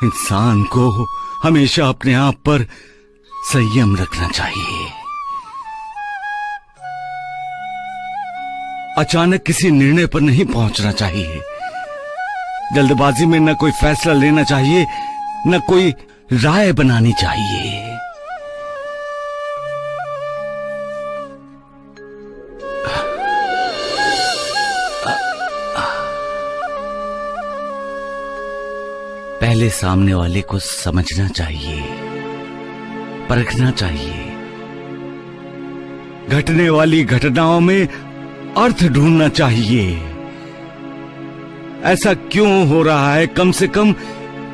इंसान को हमेशा अपने आप पर संयम रखना चाहिए। अचानक किसी निर्णय पर नहीं पहुंचना चाहिए। जल्दबाजी में न कोई फैसला लेना चाहिए, न कोई राय बनानी चाहिए। पहले सामने वाले को समझना चाहिए, परखना चाहिए। घटने वाली घटनाओं में अर्थ ढूंढना चाहिए। ऐसा क्यों हो रहा है, कम से कम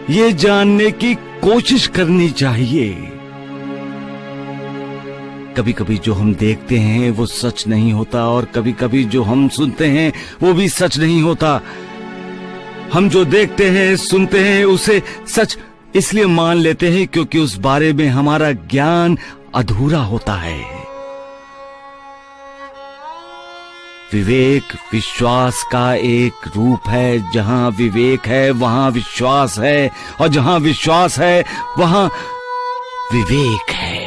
ये जानने की कोशिश करनी चाहिए। कभी कभी जो हम देखते हैं वो सच नहीं होता, और कभी कभी जो हम सुनते हैं वो भी सच नहीं होता। हम जो देखते हैं, सुनते हैं, उसे सच इसलिए मान लेते हैं क्योंकि उस बारे में हमारा ज्ञान अधूरा होता है। विवेक विश्वास का एक रूप है। जहां विवेक है वहां विश्वास है, और जहां विश्वास है वहां विवेक है।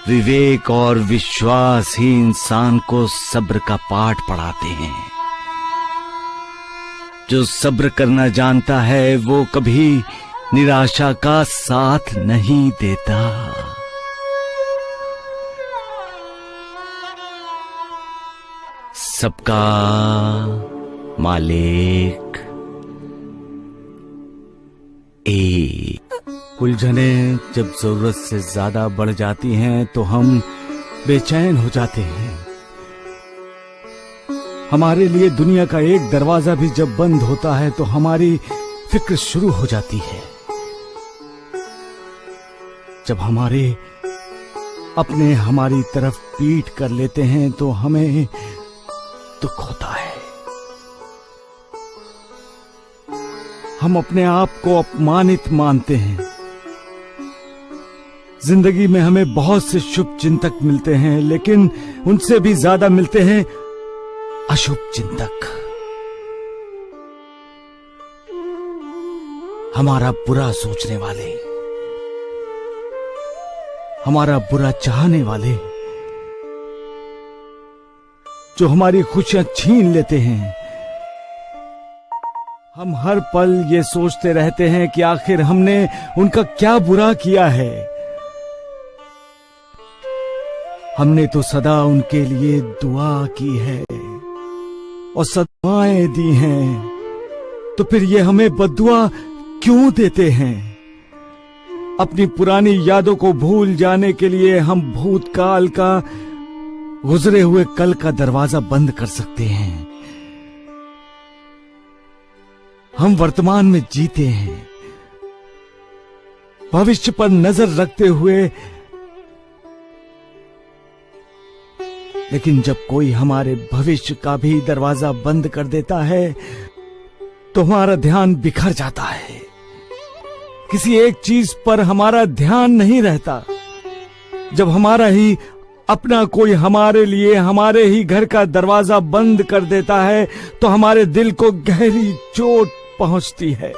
विवेक और विश्वास ही इंसान को सब्र का पाठ पढ़ाते हैं। जो सब्र करना जानता है वो कभी निराशा का साथ नहीं देता। सबका मालिक एक। उलझने जब जरूरत से ज्यादा बढ़ जाती हैं तो हम बेचैन हो जाते हैं। हमारे लिए दुनिया का एक दरवाजा भी जब बंद होता है तो हमारी फिक्र शुरू हो जाती है। जब हमारे अपने हमारी तरफ पीठ कर लेते हैं तो हमें दुख होता है। हम अपने आप को अपमानित मानते हैं। जिंदगी में हमें बहुत से शुभ चिंतक मिलते हैं, लेकिन उनसे भी ज्यादा मिलते हैं अशुभ चिंतक। हमारा बुरा सोचने वाले, हमारा बुरा चाहने वाले, जो हमारी खुशियां छीन लेते हैं। हम हर पल ये सोचते रहते हैं कि आखिर हमने उनका क्या बुरा किया है। हमने तो सदा उनके लिए दुआ की है और सदुआएं दी हैं, तो फिर ये हमें बद्दुआ क्यों देते हैं? अपनी पुरानी यादों को भूल जाने के लिए हम भूतकाल का, गुजरे हुए कल का दरवाजा बंद कर सकते हैं। हम वर्तमान में जीते हैं, भविष्य पर नजर रखते हुए। लेकिन जब कोई हमारे भविष्य का भी दरवाजा बंद कर देता है तो हमारा ध्यान बिखर जाता है। किसी एक चीज पर हमारा ध्यान नहीं रहता। जब हमारा ही अपना कोई हमारे लिए हमारे ही घर का दरवाजा बंद कर देता है तो हमारे दिल को गहरी चोट पहुंचती है,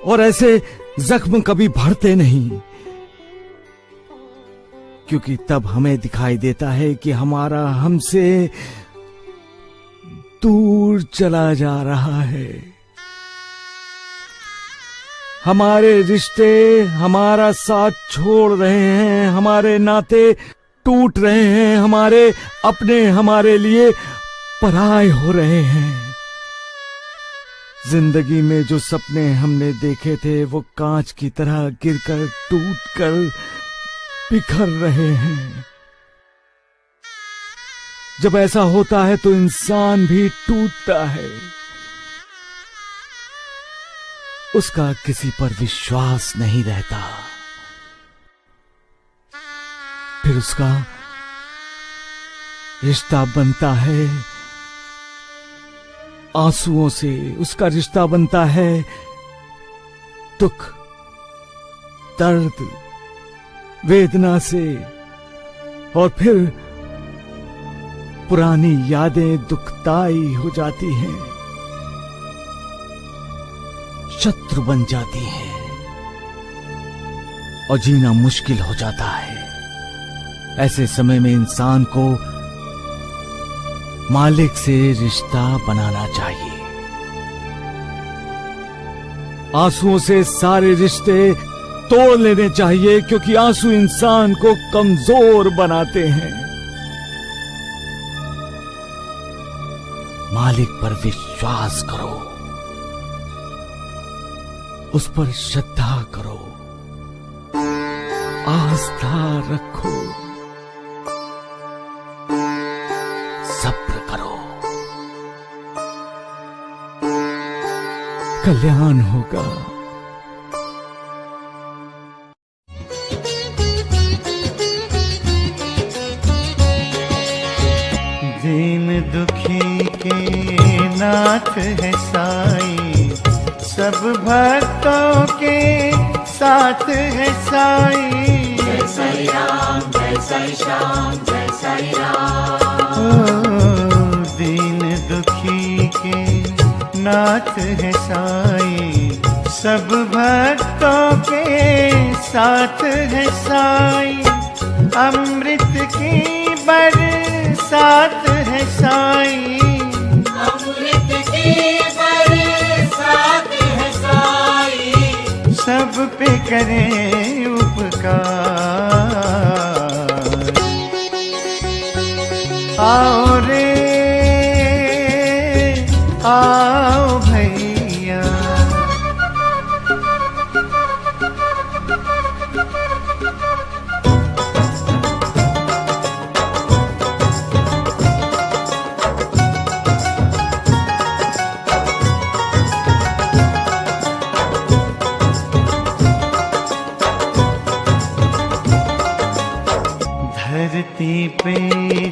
और ऐसे जख्म कभी भरते नहीं, क्योंकि तब हमें दिखाई देता है कि हमारा हमसे दूर चला जा रहा है। हमारे रिश्ते हमारा साथ छोड़ रहे हैं, हमारे नाते टूट रहे हैं, हमारे अपने हमारे लिए पराए हो रहे हैं। जिंदगी में जो सपने हमने देखे थे वो कांच की तरह गिरकर टूटकर बिखर रहे हैं। जब ऐसा होता है तो इंसान भी टूटता है। उसका किसी पर विश्वास नहीं रहता। फिर उसका रिश्ता बनता है आंसुओं से, उसका रिश्ता बनता है दुख, दर्द, वेदना से, और फिर पुरानी यादें दुखदाई हो जाती हैं। शत्रु बन जाती हैं और जीना मुश्किल हो जाता है। ऐसे समय में इंसान को मालिक से रिश्ता बनाना चाहिए। आंसुओं से सारे रिश्ते तोड़ लेने चाहिए, क्योंकि आंसू इंसान को कमजोर बनाते हैं। मालिक पर विश्वास करो, उस पर श्रद्धा करो, आस्था रखो, सब्र करो, कल्याण होगा। दीन दुखी के नाथ है साईं, सब भक्तों के साथ है साईं। जय साईं राम, जय साईं श्याम, जय साईं राम। ओ दीन दुखी के नाथ है साईं, सब भक्तों के साथ है साईं। अमृत की बरसात है साईं, अमृत की बरसात है साईं। सब पे करे उपकार। आओ रे आओ भैया, धरती पे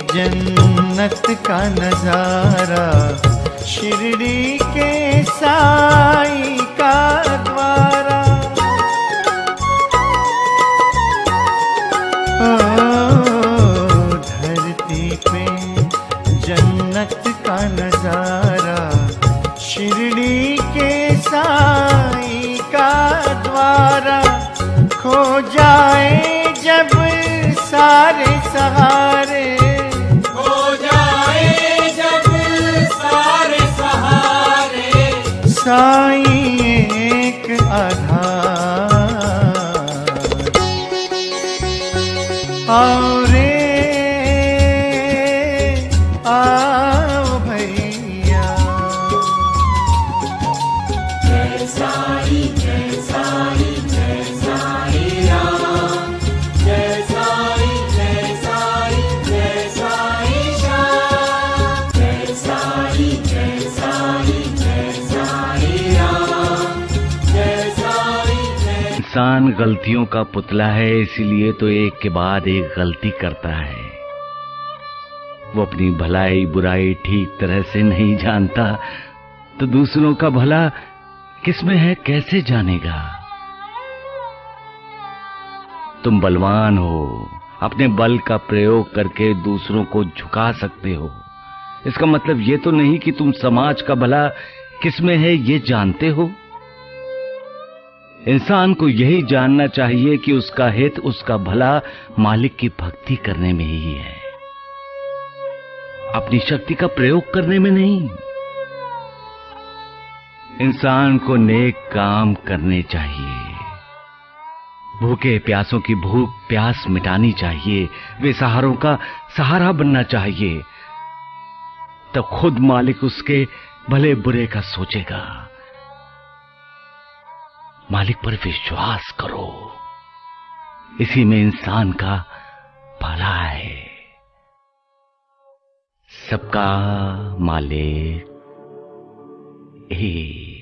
जन्नत का नजारा, शिरडी के साईं का द्वारा। ओ धरती पे जन्नत का नजारा, शिरडी के साईं का द्वारा। खो जाए जब सारे सहारे, हो जाए जब सारे सहारे, साईं एक आधार। आओ रे आओ भैया, जय साईं, जय साईं, जय साईं राम। जय साईं, जय साईं, जय साईं श्याम। जय साईं, जय साईं, जय साईं राम। जय साईं, जय। इंसान गलतियों का पुतला है, इसीलिए तो एक के बाद एक गलती करता है। वो अपनी भलाई बुराई ठीक तरह से नहीं जानता, तो दूसरों का भला किसमें है कैसे जानेगा। तुम बलवान हो, अपने बल का प्रयोग करके दूसरों को झुका सकते हो। इसका मतलब ये तो नहीं कि तुम समाज का भला किसमें है ये जानते हो। इंसान को यही जानना चाहिए कि उसका हित, उसका भला मालिक की भक्ति करने में ही है, अपनी शक्ति का प्रयोग करने में नहीं। इंसान को नेक काम करने चाहिए, भूखे प्यासों की भूख प्यास मिटानी चाहिए, बेसहारों का सहारा बनना चाहिए। तब खुद मालिक उसके भले बुरे का सोचेगा। मालिक पर विश्वास करो, इसी में इंसान का भला है। सबका मालिक एक।